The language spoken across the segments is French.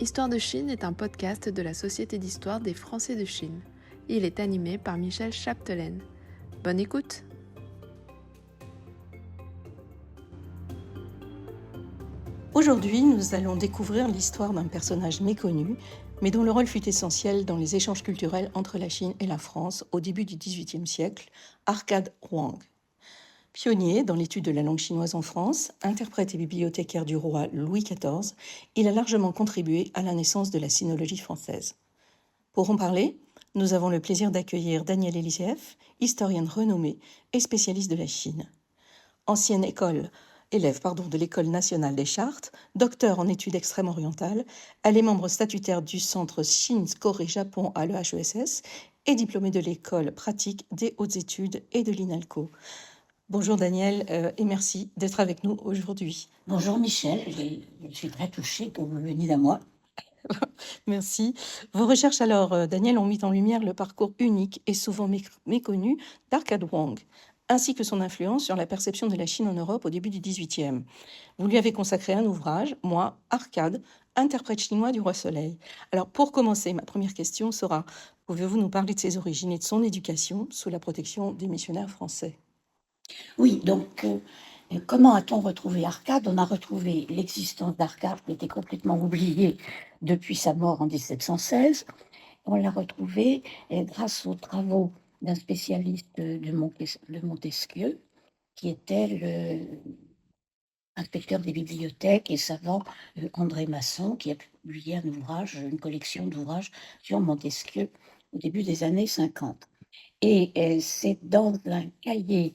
Histoire de Chine est un podcast de la Société d'histoire des Français de Chine. Il est animé par Michel Chapdelaine. Bonne écoute! Aujourd'hui, nous allons découvrir l'histoire d'un personnage méconnu, mais dont le rôle fut essentiel dans les échanges culturels entre la Chine et la France au début du XVIIIe siècle, Arkad Huang. Pionnier dans l'étude de la langue chinoise en France, interprète et bibliothécaire du roi Louis XIV, il a largement contribué à la naissance de la sinologie française. Pour en parler, nous avons le plaisir d'accueillir Daniel Elisieff, historienne renommée et spécialiste de la Chine. Ancienne élève de l'École nationale des chartes, docteur en études extrême-orientales, elle est membre statutaire du Centre Chine-Corée-Japon à l'EHESS et diplômée de l'École pratique des hautes études et de l'INALCO. Bonjour Daniel et merci d'être avec nous aujourd'hui. Bonjour Michel, je suis très touchée que vous veniez à moi. Merci. Vos recherches alors, Daniel, ont mis en lumière le parcours unique et souvent méconnu d'Arcade Wang, ainsi que son influence sur la perception de la Chine en Europe au début du XVIIIe. Vous lui avez consacré un ouvrage, Moi, Arcade, interprète chinois du roi Soleil. Alors, pour commencer, ma première question sera, pouvez-vous nous parler de ses origines et de son éducation sous la protection des missionnaires français? Oui, donc comment a-t-on retrouvé Arcade? On a retrouvé l'existence d'Arcade qui était complètement oubliée depuis sa mort en 1716. On l'a retrouvé grâce aux travaux d'un spécialiste de Montesquieu, qui était l'inspecteur des bibliothèques et savant André Masson, qui a publié un ouvrage, une collection d'ouvrages sur Montesquieu au début des années 50. Et c'est dans un cahier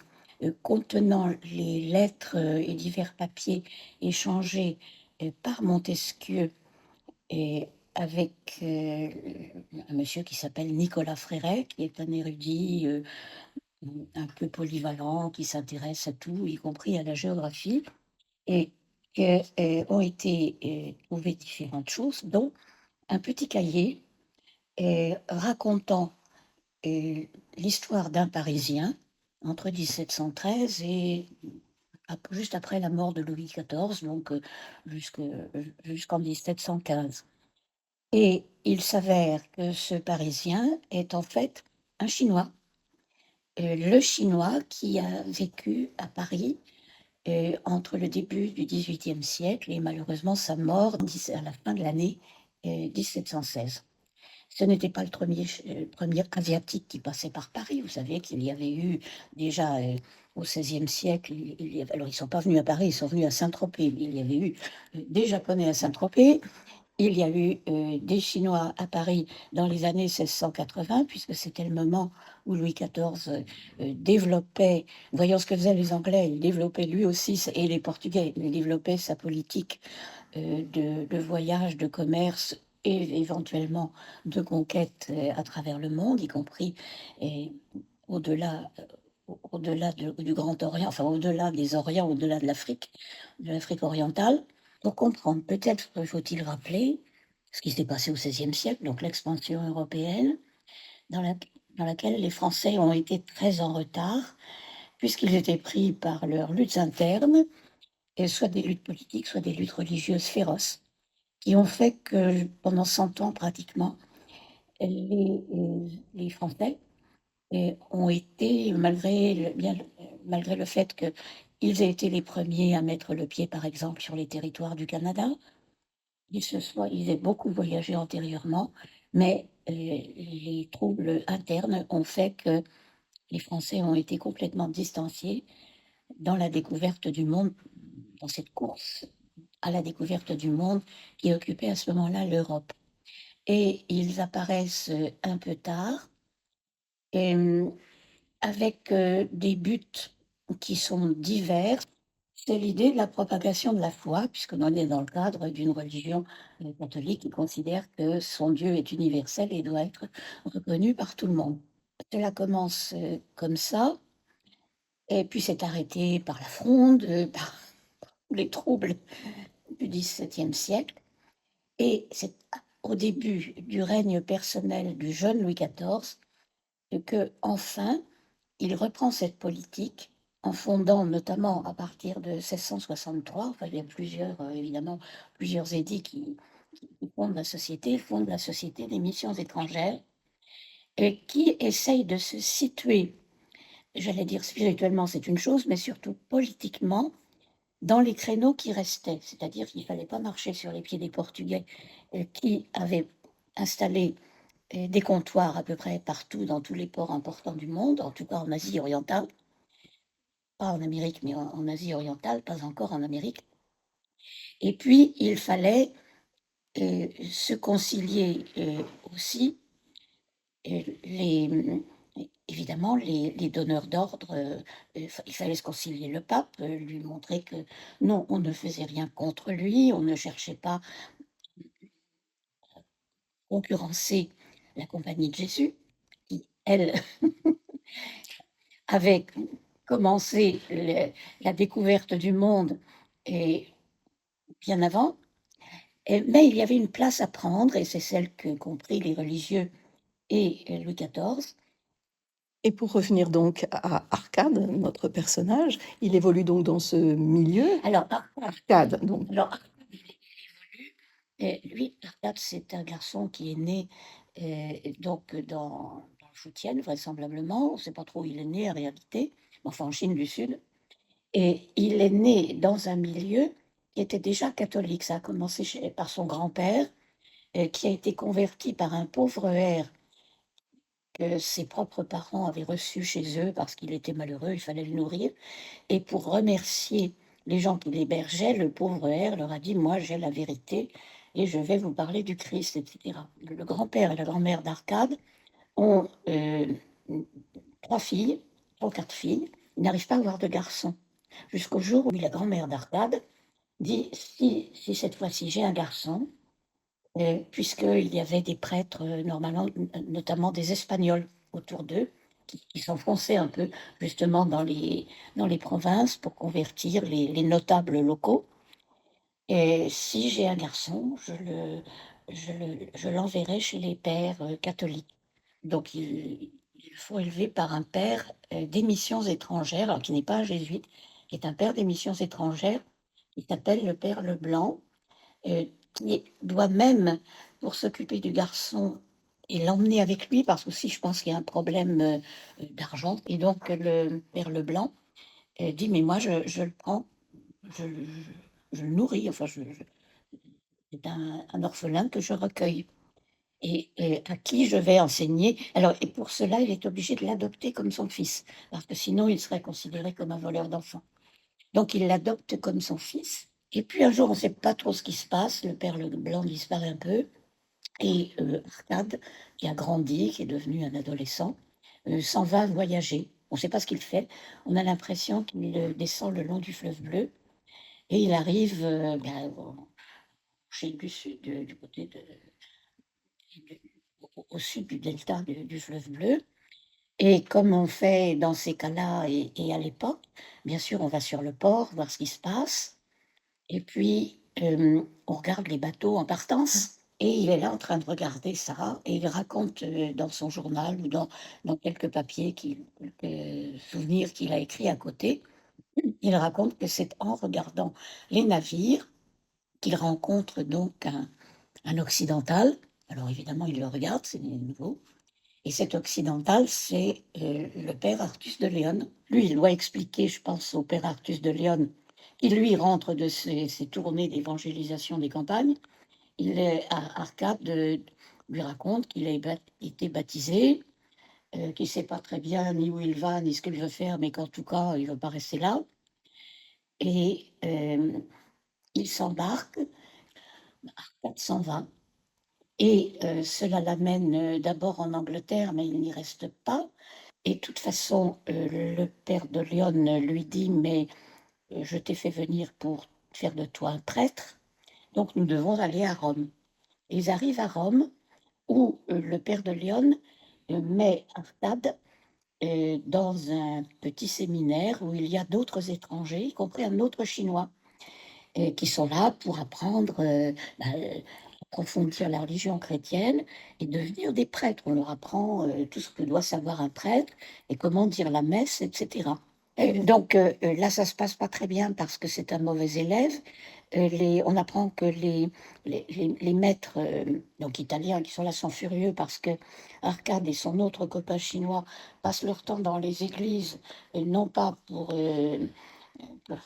contenant les lettres et divers papiers échangés par Montesquieu et avec un monsieur qui s'appelle Nicolas Fréret, qui est un érudit un peu polyvalent, qui s'intéresse à tout, y compris à la géographie, et que ont été trouvées différentes choses, dont un petit cahier racontant l'histoire d'un Parisien entre 1713 et juste après la mort de Louis XIV, donc jusqu'en 1715. Et il s'avère que ce Parisien est en fait un Chinois, le Chinois qui a vécu à Paris entre le début du XVIIIe siècle et malheureusement sa mort à la fin de l'année 1716. Ce n'était pas le premier asiatique qui passait par Paris. Vous savez qu'il y avait eu déjà, au XVIe siècle, alors ils ne sont pas venus à Paris, ils sont venus à Saint-Tropez. Il y avait eu, des Japonais à Saint-Tropez, il y a eu, des Chinois à Paris dans les années 1680, puisque c'était le moment où Louis XIV, développait, voyant ce que faisaient les Anglais, il développait lui aussi et les Portugais, il développait sa politique de voyage, de commerce et éventuellement de conquête à travers le monde, y compris et au-delà, du Grand Orient, enfin au-delà des Orients, au-delà de l'Afrique orientale. Pour comprendre, peut-être faut-il rappeler ce qui s'est passé au XVIe siècle, donc l'expansion européenne, dans, la- dans laquelle les Français ont été très en retard, puisqu'ils étaient pris par leurs luttes internes, et soit des luttes politiques, soit des luttes religieuses féroces, qui ont fait que pendant 100 ans pratiquement, les Français ont été, malgré le fait qu'ils aient été les premiers à mettre le pied, par exemple, sur les territoires du Canada, ils aient beaucoup voyagé antérieurement, mais les troubles internes ont fait que les Français ont été complètement distanciés dans la découverte du monde, dans cette course à la découverte du monde qui occupait à ce moment-là l'Europe. Et ils apparaissent un peu tard, et, avec des buts qui sont divers. C'est l'idée de la propagation de la foi, puisqu'on est dans le cadre d'une religion catholique qui considère que son Dieu est universel et doit être reconnu par tout le monde. Cela commence comme ça, et puis c'est arrêté par la Fronde, par les troubles du XVIIe siècle. Et c'est au début du règne personnel du jeune Louis XIV que, enfin, il reprend cette politique en fondant, notamment à partir de 1663, enfin, il y a évidemment, plusieurs édits il fonde la Société des missions étrangères, et qui essaye de se situer, j'allais dire spirituellement, c'est une chose, mais surtout politiquement, dans les créneaux qui restaient. C'est-à-dire qu'il ne fallait pas marcher sur les pieds des Portugais, qui avaient installé des comptoirs à peu près partout dans tous les ports importants du monde, en tout cas en Asie orientale, pas en Amérique, mais en Asie orientale, pas encore en Amérique. Et puis, il fallait se concilier aussi les, évidemment, les donneurs d'ordre. Il fallait se concilier le pape, lui montrer que non, on ne faisait rien contre lui, on ne cherchait pas à concurrencer la Compagnie de Jésus, qui, elle, avait commencé la découverte du monde et bien avant. Mais il y avait une place à prendre, et c'est celle que compris les religieux et Louis XIV. Et pour revenir donc à Arcade, notre personnage, il évolue donc dans ce milieu. Alors, Arcade, donc. alors Arcade, il évolue. Et lui, Arcade, c'est un garçon qui est né donc dans le Fujian, vraisemblablement. On ne sait pas trop où il est né en réalité, enfin en Chine du Sud. Et il est né dans un milieu qui était déjà catholique. Ça a commencé par son grand-père, qui a été converti par un pauvre hère que ses propres parents avaient reçu chez eux parce qu'il était malheureux, il fallait le nourrir. Et pour remercier les gens qui l'hébergeaient, le pauvre hère leur a dit: «Moi, j'ai la vérité et je vais vous parler du Christ», etc. Le grand-père et la grand-mère d'Arcade ont 3 filles, 3 ou 4 filles. Ils n'arrivent pas à avoir de garçons. Jusqu'au jour où la grand-mère d'Arcade dit: si cette fois-ci j'ai un garçon, puisqu'il y avait des prêtres, normalement, notamment des Espagnols autour d'eux, qui s'enfonçaient un peu justement dans les provinces pour convertir les notables locaux. Et si j'ai un garçon, je l'enverrai chez les pères catholiques. Donc il faut élever par un père des missions étrangères, alors qui n'est pas un jésuite, qui est un père des missions étrangères, qui s'appelle le père Leblanc, qui doit même, pour s'occuper du garçon et l'emmener avec lui, parce qu'aussi je pense qu'il y a un problème d'argent. Et donc le père Leblanc dit: «Mais moi je le prends, je je le nourris, enfin c'est un orphelin que je recueille et à qui je vais enseigner». Alors, et pour cela, il est obligé de l'adopter comme son fils, parce que sinon il serait considéré comme un voleur d'enfants. Donc il l'adopte comme son fils. Et puis un jour, on ne sait pas trop ce qui se passe, le père Leblanc disparaît un peu. Et Arcade, qui a grandi, qui est devenu un adolescent, s'en va voyager. On ne sait pas ce qu'il fait. On a l'impression qu'il descend le long du fleuve Bleu et il arrive en Chine du Sud, du côté au sud du delta du fleuve Bleu. Et comme on fait dans ces cas-là et à l'époque, bien sûr, on va sur le port voir ce qui se passe. Et puis, on regarde les bateaux en partance. Et il est là en train de regarder ça et il raconte, dans son journal ou dans quelques papiers souvenirs qu'il a écrits à côté, il raconte que c'est en regardant les navires qu'il rencontre donc un occidental. Alors évidemment, il le regarde, c'est nouveau, et cet occidental, c'est, le père Artus de Leon. Lui, il doit expliquer, je pense, au père Artus de Leon, qui lui rentre de ses tournées d'évangélisation des campagnes. Arcade lui raconte qu'il a été baptisé, qu'il ne sait pas très bien ni où il va, ni ce qu'il veut faire, mais qu'en tout cas, il ne veut pas rester là. Et il s'embarque, Arcade s'en va, et cela l'amène d'abord en Angleterre, mais il n'y reste pas. Et de toute façon, le père de Léon lui dit: «Mais je t'ai fait venir pour faire de toi un prêtre, donc nous devons aller à Rome». Et ils arrivent à Rome où le père de Léon met Arcade dans un petit séminaire où il y a d'autres étrangers, y compris un autre Chinois, qui sont là pour apprendre, approfondir la religion chrétienne et devenir des prêtres. On leur apprend tout ce que doit savoir un prêtre et comment dire la messe, etc. Là, ça se passe pas très bien parce que c'est un mauvais élève. On apprend que les maîtres donc italiens qui sont là sont furieux parce que Arcade et son autre copain chinois passent leur temps dans les églises, non pas pour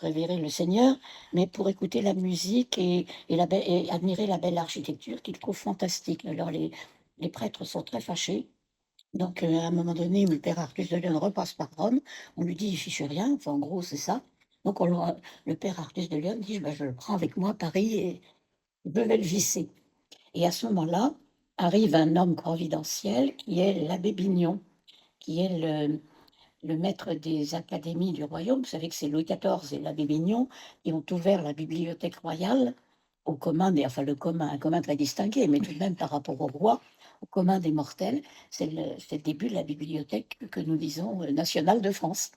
révérer le Seigneur, mais pour écouter la musique et admirer la belle architecture qu'ils trouvent fantastique. Alors les prêtres sont très fâchés. Donc, à un moment donné, le père Artus de Lyon repasse par Rome. On lui dit: «Il fiche rien», enfin, en gros, c'est ça. Donc le père Artus de Lyon dit: «Bah, je le prends avec moi à Paris et je vais le visser». Et à ce moment-là, arrive un homme providentiel qui est l'abbé Bignon, qui est le maître des académies du royaume. Vous savez que c'est Louis XIV et l'abbé Bignon qui ont ouvert la bibliothèque royale au commun des enfin le commun un commun très distingué, mais tout de même par rapport au roi, au commun des mortels. C'est le début de la bibliothèque que nous disons, nationale de France,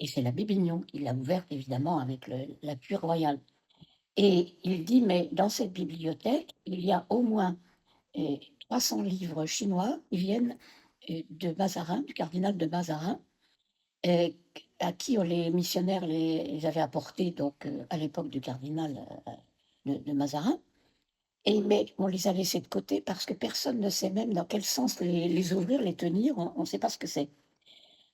et c'est l'abbé Bignon qui l'a ouverte évidemment avec l'appui royal, et il dit: «Mais dans cette bibliothèque, il y a au moins, 300 livres chinois qui viennent, de Mazarin, du cardinal de Mazarin, Heu, à qui on les missionnaires les avaient apportés donc à l'époque du cardinal, de Mazarin, mais on les a laissés de côté parce que personne ne sait même dans quel sens les ouvrir, les tenir, on ne sait pas ce que c'est.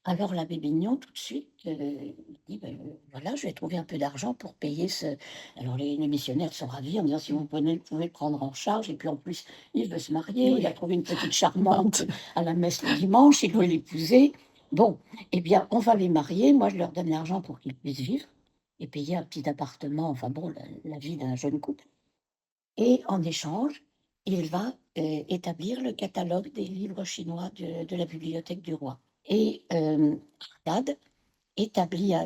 Alors l'abbé Bignon tout de suite, dit: «Beh, voilà, je vais trouver un peu d'argent pour payer ce». Alors les missionnaires sont ravis en disant: «Si vous pouvez le prendre en charge», et puis en plus il veut se marier, il Oui, a trouvé une petite charmante à la messe le dimanche, il veut l'épouser. Bon, eh bien, on va les marier, moi je leur donne l'argent pour qu'ils puissent vivre et payer un petit appartement, enfin bon, la vie d'un jeune couple, et en échange, il va, établir le catalogue des livres chinois de la bibliothèque du roi. Et Arcade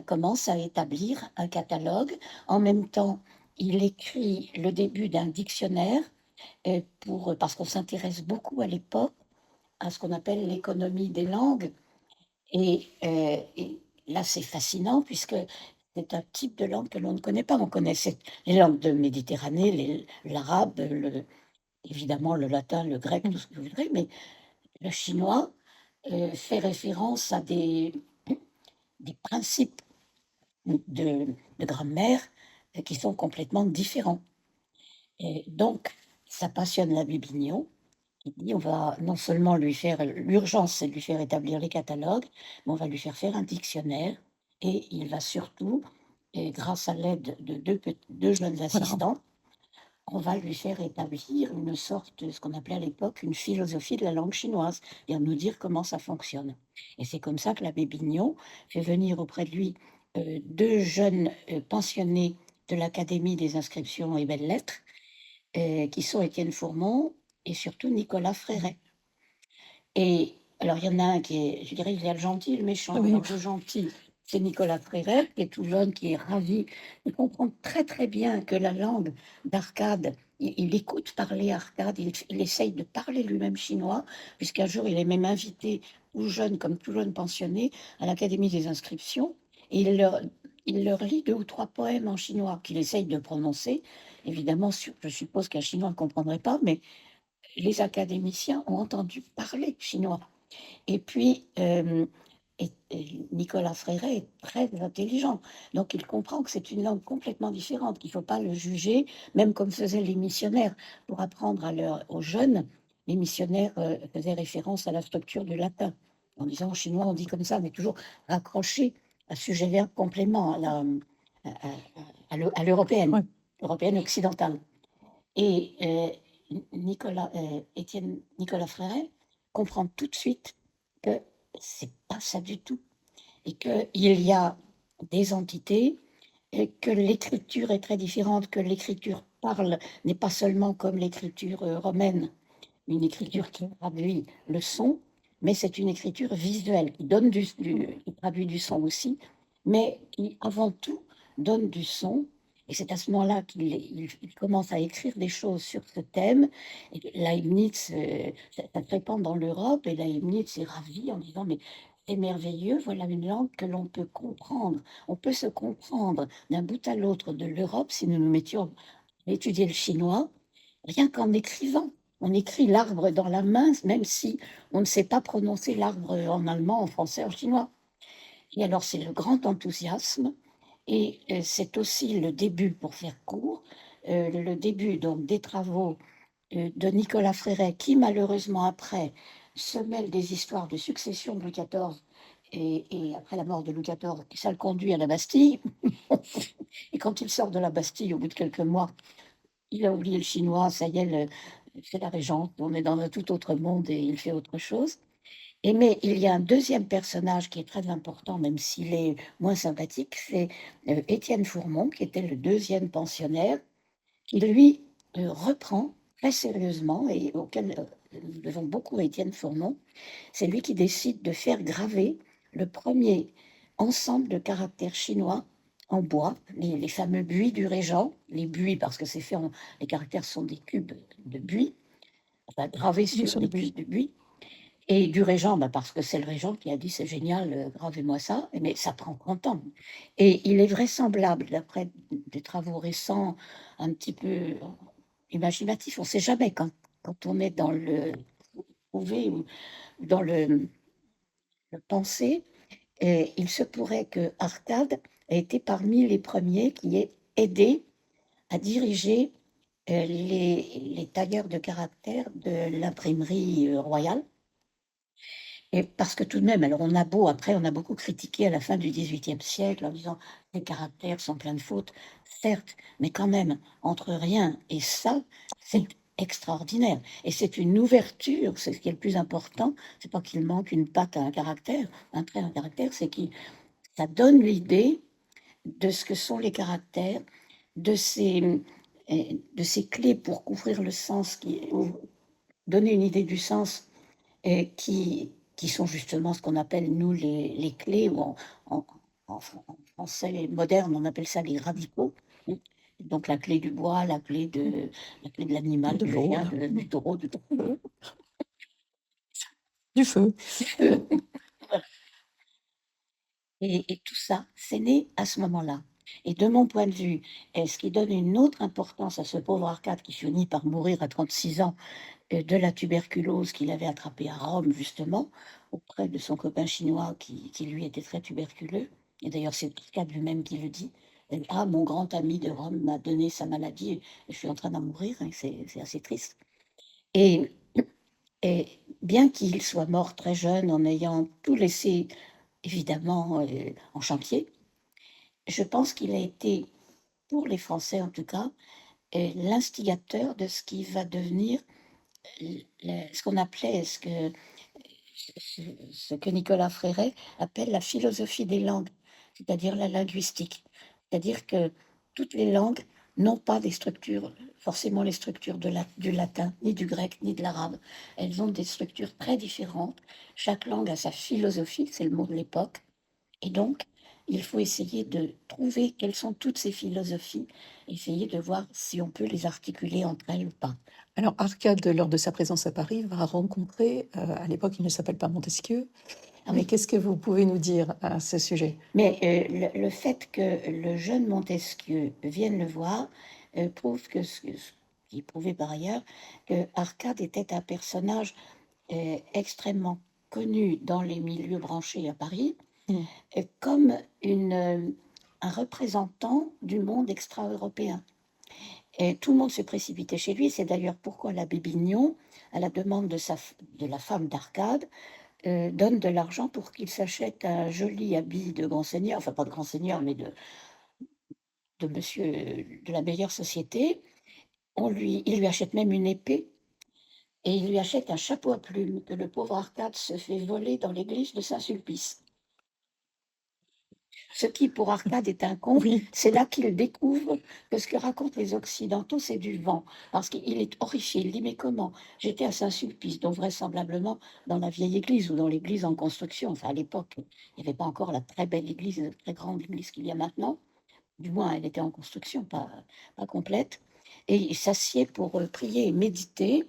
commence à établir un catalogue. En même temps, il écrit le début d'un dictionnaire, parce qu'on s'intéresse beaucoup à l'époque à ce qu'on appelle l'économie des langues, et là, c'est fascinant puisque c'est un type de langue que l'on ne connaît pas. On connaît les langues de Méditerranée, l'arabe, évidemment le latin, le grec, tout ce que vous voudrez, mais le chinois, fait référence à des principes de grammaire, qui sont complètement différents, et donc ça passionne l'abbé Bignon. Il dit: «On va non seulement lui faire l'urgence, c'est de lui faire établir les catalogues, mais on va lui faire faire un dictionnaire, et il va surtout, et grâce à l'aide de 2 jeunes voilà. assistants, on va lui faire établir une sorte, ce qu'on appelait à l'époque une philosophie de la langue chinoise, et à nous dire comment ça fonctionne.» Et c'est comme ça que l'abbé Bignon fait venir auprès de lui 2 jeunes pensionnés de l'Académie des inscriptions et belles-lettres, qui sont Étienne Fourmont et surtout Nicolas Fréret. Et alors, il y en a un qui est, je dirais, il y a le gentil et le méchant. Oui, Alors, le gentil, c'est Nicolas Fréret, qui est tout jeune, qui est ravi. Il comprend très, très bien que la langue d'Arcade, il écoute parler Arcade, il essaye de parler lui-même chinois, puisqu'un jour, il est même invité, tout jeune, comme tout jeune pensionné, à l'Académie des inscriptions, et il leur lit 2 ou 3 poèmes en chinois qu'il essaye de prononcer. Évidemment, je suppose qu'un Chinois ne comprendrait pas, mais les académiciens ont entendu parler chinois. Et puis, Nicolas Fréret est très intelligent, donc il comprend que c'est une langue complètement différente, qu'il ne faut pas le juger, même comme faisaient les missionnaires. Pour apprendre aux jeunes, les missionnaires faisaient référence à la structure du latin, en disant: «En chinois, on dit comme ça», mais toujours raccroché à sujet verbe complément, à l'européenne, ouais. européenne occidentale. Et Nicolas Fréret comprend tout de suite que c'est pas ça du tout, et qu'il y a des entités, et que l'écriture est très différente, que l'écriture parle n'est pas seulement comme l'écriture, romaine, une écriture qui traduit le son, mais c'est une écriture visuelle qui donne qui traduit du son aussi, mais qui avant tout donne du son. Et c'est à ce moment-là qu'il commence à écrire des choses sur ce thème, et que Leibniz, ça se répand dans l'Europe, et Leibniz est ravi en disant: «Mais c'est merveilleux, voilà une langue que l'on peut comprendre. On peut se comprendre d'un bout à l'autre de l'Europe si nous nous mettions à étudier le chinois, rien qu'en écrivant. On écrit l'arbre dans la main, même si on ne sait pas prononcer l'arbre en allemand, en français, en chinois.» Et alors, c'est le grand enthousiasme et c'est aussi le début, pour faire court, le début donc des travaux, de Nicolas Fréret qui malheureusement après se mêle des histoires de succession de Louis XIV et après la mort de Louis XIV, ça le conduit à la Bastille. Et quand il sort de la Bastille au bout de quelques mois, il a oublié le chinois, ça y est, c'est la Régente, on est dans un tout autre monde et il fait autre chose. Et mais il y a un deuxième personnage qui est très important, même s'il est moins sympathique, c'est, Étienne Fourmont, qui était le deuxième pensionnaire, qui lui, reprend très sérieusement et auquel, nous devons beaucoup à Étienne Fourmont. C'est lui qui décide de faire graver le premier ensemble de caractères chinois en bois, les fameux buis du Régent, les buis parce que c'est fait en les caractères sont des cubes de buis, enfin gravés sur des cubes de buis. Et du Régent, bah, parce que c'est le Régent qui a dit: «C'est génial, gravez-moi ça», mais ça prend 30 ans. Et il est vraisemblable, d'après des travaux récents, un petit peu imaginatifs, on ne sait jamais quand on est dans le prouvé ou dans le pensé, et il se pourrait que Arcade ait été parmi les premiers qui aient aidé à diriger, les tailleurs de caractères de l'imprimerie, royale. Et parce que tout de même, alors on a beau après, on a beaucoup critiqué à la fin du XVIIIe siècle en disant: «Les caractères sont pleins de fautes». Certes, mais quand même, entre rien et ça, c'est extraordinaire et c'est une ouverture, c'est ce qui est le plus important. C'est pas qu'il manque une patte à un caractère, un trait à un caractère, c'est qu'il ça donne l'idée de ce que sont les caractères, de ces clés pour couvrir le sens ou donner une idée du sens et qui sont justement ce qu'on appelle nous les clés ou en en français moderne, on appelle ça les radicaux. Mmh. Donc la clé du bois, la clé de l'animal, De du l'eau, chien, du taureau, du du feu. feu. Et tout ça, c'est né à ce moment-là. Et de mon point de vue, ce qui donne une autre importance à ce pauvre Arcade qui finit par mourir à 36 ans, de la tuberculose qu'il avait attrapée à Rome justement, auprès de son copain chinois qui lui était très tuberculeux. Et d'ailleurs, c'est Arcade lui-même qui le dit. «Ah, mon grand ami de Rome m'a donné sa maladie et je suis en train d'en mourir», hein, c'est assez triste. Et et bien qu'il soit mort très jeune en ayant tout laissé évidemment, en chantier, je pense qu'il a été, pour les Français en tout cas, l'instigateur de ce qui va devenir ce qu'on appelait, ce que Nicolas Fréret appelle la philosophie des langues, c'est-à-dire la linguistique. C'est-à-dire que toutes les langues n'ont pas des structures, forcément les structures du latin, ni du grec, ni de l'arabe. Elles ont des structures très différentes. Chaque langue a sa philosophie, c'est le mot de l'époque. Et donc, il faut essayer de trouver quelles sont toutes ces philosophies, essayer de voir si on peut les articuler entre elles ou pas. Alors Arcade, lors de sa présence à Paris, va rencontrer, à l'époque il ne s'appelle pas Montesquieu, Ah mais oui, qu'est-ce que vous pouvez nous dire à ce sujet? mais le fait que le jeune Montesquieu vienne le voir, prouve que ce qui prouvait par ailleurs, que Arcade était un personnage, extrêmement connu dans les milieux branchés à Paris, Mmh. comme un représentant du monde extra-européen. Et tout le monde se précipitait chez lui. C'est d'ailleurs pourquoi l'abbé Bignon, à la demande de la femme d'Arcade, donne de l'argent pour qu'il s'achète un joli habit de grand seigneur, enfin pas de grand seigneur, mais de monsieur de la meilleure société. Il lui achète même une épée et il lui achète un chapeau à plumes que le pauvre Arcade se fait voler dans l'église de Saint-Sulpice. Ce qui, pour Arcade, est un conte, Oui. c'est là qu'il découvre que ce que racontent les Occidentaux, c'est du vent. Parce qu'il est horrifié, il dit: «Mais comment? J'étais à Saint-Sulpice», donc vraisemblablement dans la vieille église ou dans l'église en construction. Enfin, à l'époque, il n'y avait pas encore la très belle église, très grande église qu'il y a maintenant. Du moins, elle était en construction, pas complète. Et il s'assied pour, prier et méditer.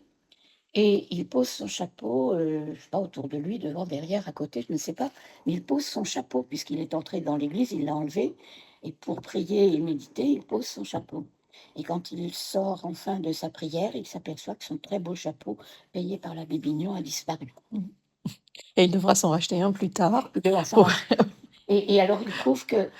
Et il pose son chapeau, je sais pas, autour de lui, devant, derrière, à côté, je ne sais pas, mais il pose son chapeau puisqu'il est entré dans l'église, il l'a enlevé et pour prier et méditer, il pose son chapeau. Et quand il sort enfin de sa prière, il s'aperçoit que son très beau chapeau, payé par l'abbé Bignon, a disparu. Mmh. Et il devra s'en racheter un plus tard Il devait s'en pour racheter. Et alors il trouve que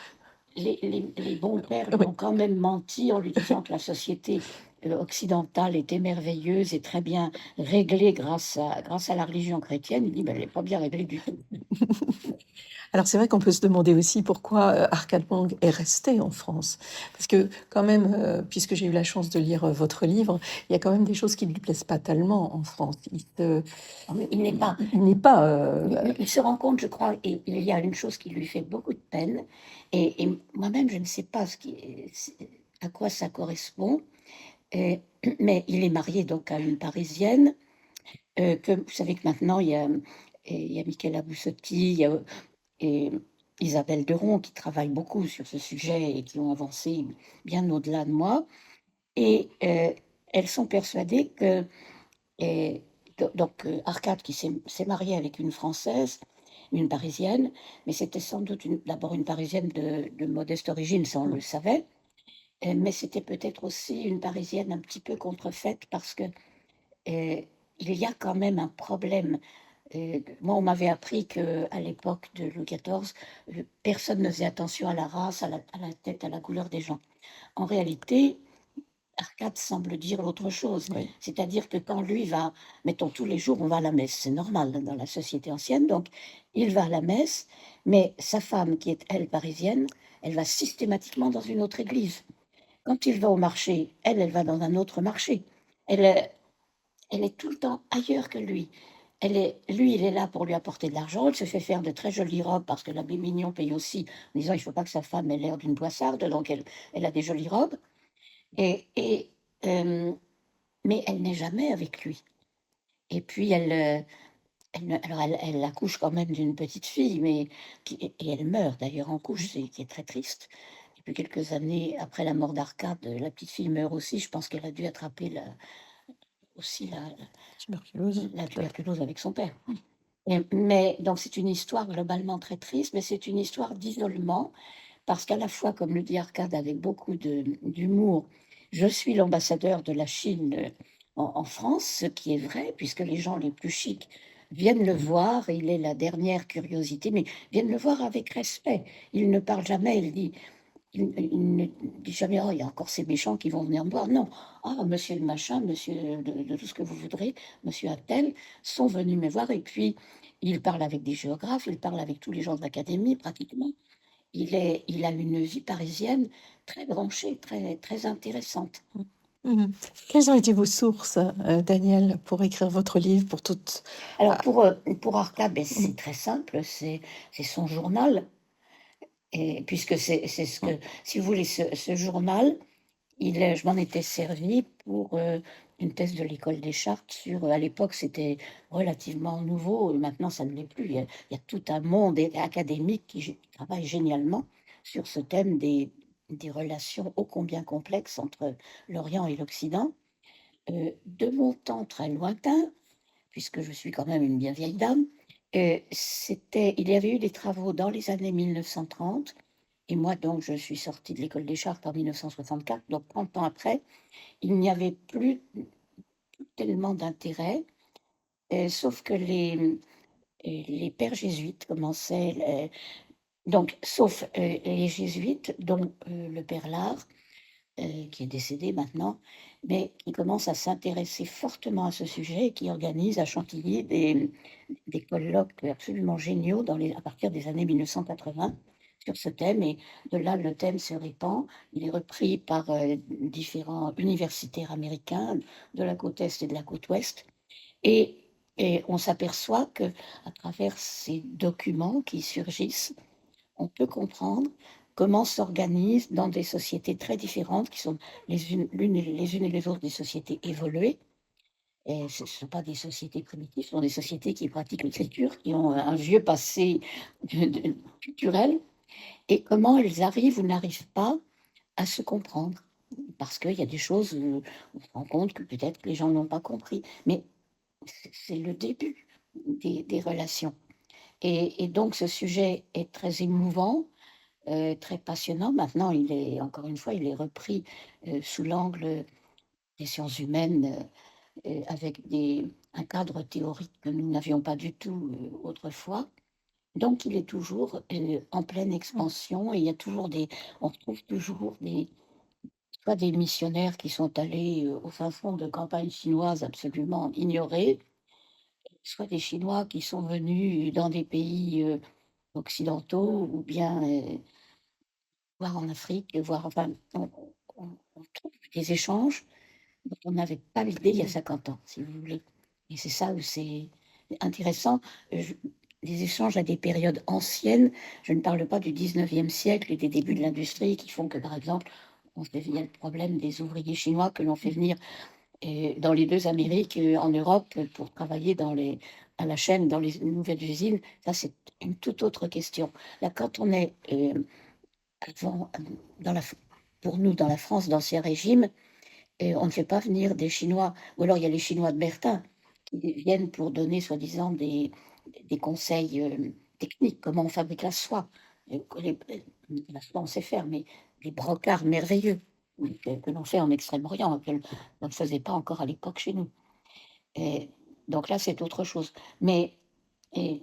les bons pères lui Oui. ont quand même menti en lui disant que la société, occidentale était merveilleuse et très bien réglée grâce à la religion chrétienne. Il dit: «Ben, elle est pas bien réglée du tout». Alors c'est vrai qu'on peut se demander aussi pourquoi, Arcade Wang est resté en France. Parce que quand même, puisque j'ai eu la chance de lire, votre livre, il y a quand même des choses qui ne lui plaisent pas tellement en France. Ah mais il n'est pas Il n'est pas, il se rend compte, je crois, et il y a une chose qui lui fait beaucoup de peine, et moi-même, je ne sais pas à quoi ça correspond, et mais il est marié donc à une Parisienne, que vous savez que maintenant il y a Michela Bussotti, il y a, et Isabelle Deron qui travaillent beaucoup sur ce sujet et qui ont avancé bien au-delà de moi, et elles sont persuadées que, et Arcade qui s'est marié avec une Française, une Parisienne, mais c'était sans doute d'abord une Parisienne de modeste origine, ça on le savait, mais c'était peut-être aussi une Parisienne un petit peu contrefaite parce que, il y a quand même un problème. Moi, on m'avait appris qu'à l'époque de Louis XIV, personne ne faisait attention à la race, à la tête, à la couleur des gens. En réalité, Arcade semble dire l'autre chose. oui. C'est-à-dire que quand lui va, mettons tous les jours, on va à la messe, c'est normal dans la société ancienne, donc il va à la messe, mais sa femme, qui est elle parisienne, elle va systématiquement dans une autre église. Quand il va au marché, elle va dans un autre marché. Elle, euh, Elle est tout le temps ailleurs que lui. Lui, il est là pour lui apporter de l'argent. Elle se fait faire de très jolies robes parce que l'abbé Mignon paye aussi, en disant il ne faut pas que sa femme ait l'air d'une poissarde, donc elle a des jolies robes. Et, et, euh, mais elle n'est jamais avec lui. Et puis elle accouche quand même d'une petite fille, et elle meurt d'ailleurs en couche, qui est très triste. Et puis quelques années après la mort d'Arcade, la petite fille meurt aussi. Je pense qu'elle a dû attraper aussi Tuberculose, la peut-être. tuberculose avec son père. Mais donc c'est une histoire globalement très triste, mais c'est une histoire d'isolement, parce qu'à la fois, comme le dit Arcade avec beaucoup d'humour, je suis l'ambassadeur de la Chine en France, ce qui est vrai, puisque les gens les plus chics viennent le voir, il est la dernière curiosité, mais viennent le voir avec respect. Il ne parle jamais, il ne dit jamais: «Oh, il y a encore ces méchants qui vont venir me voir». Non: «Ah, monsieur le machin, monsieur de tout ce que vous voudrez, monsieur untel sont venus me voir», et puis il parle avec des géographes, il parle avec tous les gens de l'académie pratiquement. Il a une vie parisienne très branchée, très très intéressante. Mmh. Quelles ont été vos sources, Daniel, pour écrire votre livre, pour toutes Alors ah, pour Arcade, beh, mmh, c'est très simple, c'est son journal, et puisque c'est ce que, si vous voulez, ce journal, je m'en étais servi pour, une thèse de l'école des chartes sur, à l'époque, c'était relativement nouveau, et maintenant ça ne l'est plus. Il y a tout un monde académique qui travaille génialement sur ce thème des relations ô combien complexes entre l'Orient et l'Occident. De mon temps très lointain, puisque je suis quand même une bien vieille dame, il y avait eu des travaux dans les années 1930, et moi donc je suis sortie de l'école des chartes en 1964, donc 30 ans après, il n'y avait plus tellement d'intérêt, sauf que les pères jésuites commençaient, donc sauf, les jésuites dont, le père Lard, qui est décédé maintenant, mais qui commence à s'intéresser fortement à ce sujet et qui organise à Chantilly des colloques absolument géniaux à partir des années 1980 sur ce thème, et de là, le thème se répand. Il est repris par, différents universitaires américains de la côte est et de la côte ouest, et on s'aperçoit que à travers ces documents qui surgissent, on peut comprendre comment s'organisent dans des sociétés très différentes qui sont les unes et les autres des sociétés évoluées, et ce ne sont pas des sociétés primitives, ce sont des sociétés qui pratiquent l'écriture, qui ont un vieux passé culturel, et comment elles arrivent ou n'arrivent pas à se comprendre. Parce qu'il y a des choses où on se rend compte que peut-être que les gens n'ont pas compris, mais c'est le début des relations, et donc ce sujet est très émouvant, très passionnant. Maintenant, encore une fois, il est repris, sous l'angle des sciences humaines, avec un cadre théorique que nous n'avions pas du tout, autrefois, Donc il est toujours, en pleine expansion et il y a toujours on trouve toujours soit des missionnaires qui sont allés, au fin fond de campagnes chinoises absolument ignorées, soit des Chinois qui sont venus dans des pays, occidentaux ou bien, voire en Afrique, voire enfin on trouve des échanges dont on n'avait pas l'idée il y a 50 ans, si vous voulez. Et c'est ça où c'est intéressant. Je Les échanges à des périodes anciennes, je ne parle pas du 19e siècle et des débuts de l'industrie qui font que, par exemple, il y a le problème des ouvriers chinois que l'on fait venir, dans les 2 Amériques, en Europe, pour travailler à la chaîne dans les nouvelles usines. Ça, c'est une toute autre question. Là, quand on est, avant, dans la f pour nous, dans la France d'Ancien Régime, et on ne fait pas venir des Chinois, ou alors il y a les Chinois de Bertin qui viennent pour donner soi-disant des conseils, techniques, comment on fabrique la soie. La soie, on sait faire, mais des brocarts merveilleux, que l'on fait en Extrême-Orient, on ne faisait pas encore à l'époque chez nous. Et donc là, c'est autre chose. Mais et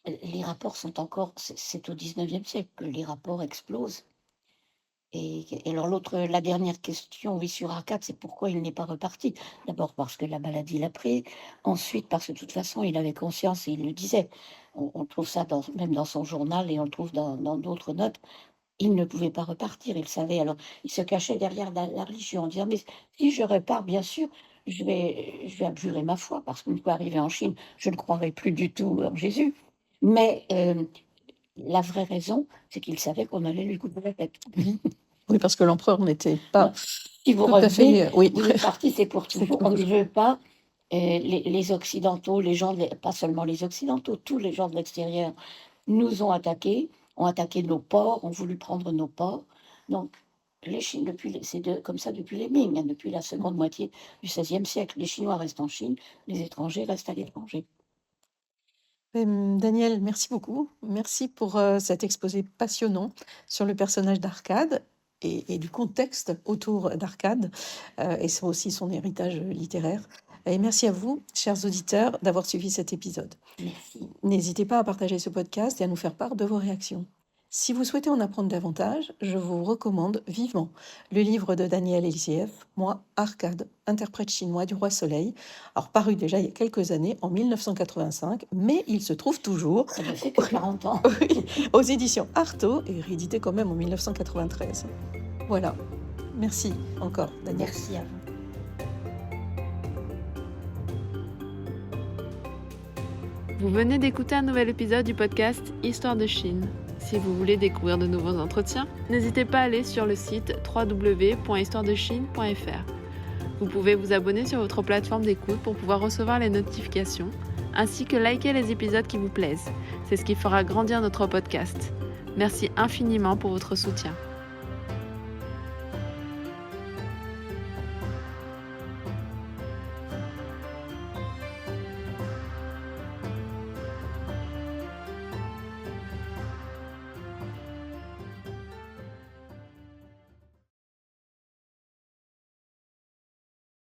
les rapports sont encore c'est au 19e siècle que les rapports explosent. Et alors la dernière question, oui, sur Arcade, c'est pourquoi il n'est pas reparti? D'abord parce que la maladie l'a pris, ensuite parce que de toute façon, il avait conscience et il le disait. On trouve ça même dans son journal et on le trouve dans d'autres notes. Il ne pouvait pas repartir, il savait. Alors, il se cachait derrière la religion en disant: «Mais si je repars, bien sûr, je vais abjurer ma foi parce qu'une fois arrivé en Chine, je ne croirai plus du tout en Jésus». Mais, la vraie raison, c'est qu'il savait qu'on allait lui couper la tête. Oui, parce que l'empereur n'était pas Non, si vous tout à revenez, fait, oui, vous êtes partis, c'est pour c'est toujours. pour On ne toujours. veut pas, les occidentaux, les gens pas seulement les occidentaux, tous les gens de l'extérieur nous ont attaqué nos ports, ont voulu prendre nos ports. Donc les Chine depuis les c'est de comme ça depuis les Ming, hein, depuis la seconde moitié du XVIe siècle. Les Chinois restent en Chine, les étrangers restent à l'étranger. Daniel, merci beaucoup. Merci pour, cet exposé passionnant sur le personnage d'Arcade et du contexte autour d'Arcade, et sur aussi son héritage littéraire. Et merci à vous, chers auditeurs, d'avoir suivi cet épisode. Merci. N'hésitez pas à partager ce podcast et à nous faire part de vos réactions. Si vous souhaitez en apprendre davantage, je vous recommande vivement le livre de Daniel Eliezer, Moi, Arcade, interprète chinois du roi Soleil, alors paru déjà il y a quelques années, en 1985, mais il se trouve toujours Ça ne fait que 40 ans. aux éditions Artaud et réédité quand même en 1993. Voilà. Merci encore, Daniel. Merci à vous. Vous venez d'écouter un nouvel épisode du podcast Histoire de Chine. Si vous voulez découvrir de nouveaux entretiens, n'hésitez pas à aller sur le site www.histoiredechine.fr. Vous pouvez vous abonner sur votre plateforme d'écoute pour pouvoir recevoir les notifications, ainsi que liker les épisodes qui vous plaisent. C'est ce qui fera grandir notre podcast. Merci infiniment pour votre soutien.